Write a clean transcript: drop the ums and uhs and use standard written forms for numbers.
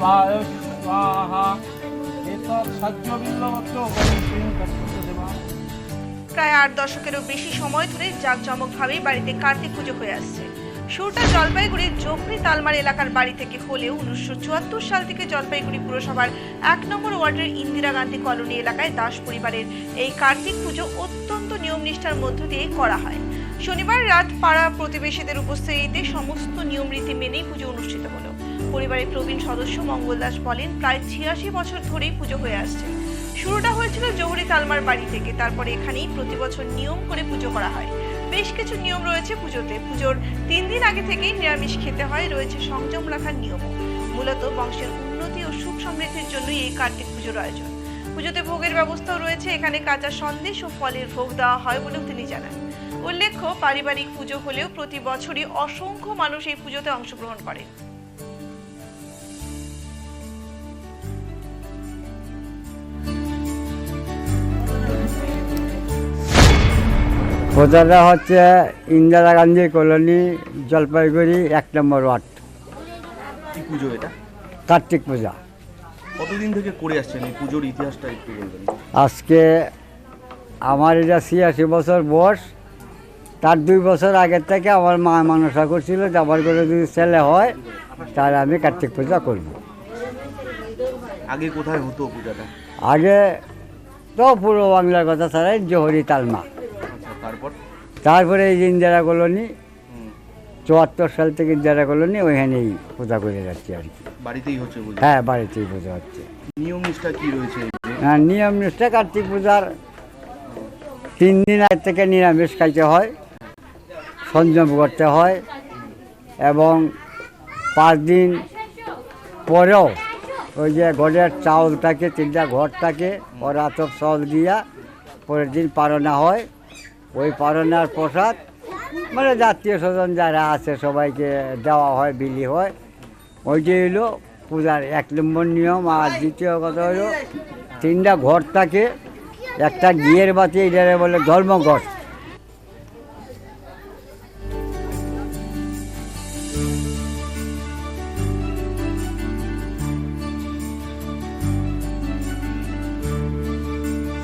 देवाय स्वाहा एतत् सज्जबिल्लवच्च गणेशं तत्पुरुषदेवाय। প্রায় 8 দশকেরও বেশি সময় ধরে জাঁকজমকভাবেই বাড়িতে কার্তিক পুজো হয়ে আসছে। শুরুটা জলপাইগুড়ির জফরি তালমার এলাকার বাড়ি থেকে হলেও 1974 সাল থেকে জলপাইগুড়ি পুরসভার 1 নম্বর ওয়ার্ডের ইন্দিরা গান্ধী কলোনি এলাকায় দাস পরিবারের এই কার্তিক পুজো অত্যন্ত নিয়ম নিষ্ঠার মধ্য দিয়ে করা হয়। শনিবার রাত পাড়া প্রতিবেশীদের উপস্থিতিতে সমস্ত নিয়ম রীতি মেনেই পুজো অনুষ্ঠিত হলো। পরিবারের প্রবীণ সদস্য মঙ্গল দাস বলেন, প্রায় 86 বছর ধরেই পুজো হয়ে আসছে। শুরুটা হয়েছিল জহুরি তালমার বাড়ি থেকে, তারপরে এখানেই প্রতি বছর নিয়ম করে পুজো করা হয়। বেশ কিছু নিয়ম রয়েছে পুজোতে। পুজোর 3 দিন আগে থেকেই নিরামিষ খেতে হয়, রয়েছে সংযম রাখার নিয়মও। মূলত বংশের উন্নতি ও সুখ সমৃদ্ধির জন্যই এই কার্তিক পুজোর আয়োজন। পুজোতে ভোগের ব্যবস্থাও রয়েছে, এখানে কাঁচা সন্দেশ ও ফলের ভোগ দেওয়া হয় বলেও তিনি জানান। উল্লেখ্য, পারিবারিক পুজো হলেও প্রতি বছরই অসংখ্য মানুষ এই পুজোতে অংশগ্রহণ করে। পূজাটা হচ্ছে ইন্দিরা গান্ধী কলোনি, জলপাইগুড়ি 1 নম্বর ওয়ার্ড। কি পুজো এটা? কার্তিক পূজা। কতদিন থেকে করে আসছেন এই পুজোর ইতিহাসটা একটু বলবেন? আজকে আমার এটা 86 বছর বয়স। তার 2 বছর আগের থেকে আমার মা মানসা করছিল যে আমার করে যদি ছেলে হয় তাহলে আমি কার্তিক পূজা করব। আগে কোথায় হতো পূজাটা? আগে তো পুরো বাংলার কথা ছাড়াই জহুরি তালমা, তারপর তারপরে এই ইন্দিরা কলোনি 74 সাল থেকে ইন্দিরা কলোনি, ওইখানেই পূজা করে যাচ্ছি আর কি। বাড়িতেই হচ্ছে পুজো? হ্যাঁ, বাড়িতেই পূজা হচ্ছে। নিয়ম নিষ্ঠা কি রয়েছে? নিয়ম নিষ্ঠা কার্তিক পূজার 3 দিন আগে থেকে নিরামিষ খাইতে হয়, সংযম করতে হয়, এবং 5 দিন পরেও ওই যে ঘরের চাউল থাকে, 3টা ঘর থাকে, ওরা তো চাউল দিয়া পরের দিন পারনা হয়। ওই পারনার প্রসাদ মানে আত্মীয় স্বজন যারা আছে সবাইকে দেওয়া হয়, বিলি হয়। ওইটি হলো পূজার 1 নম্বর নিয়ম। আর দ্বিতীয় কথা হলো 3টা ঘর থাকে, একটা ঘিয়ের বাতি, এটারে বলে ধর্মঘট।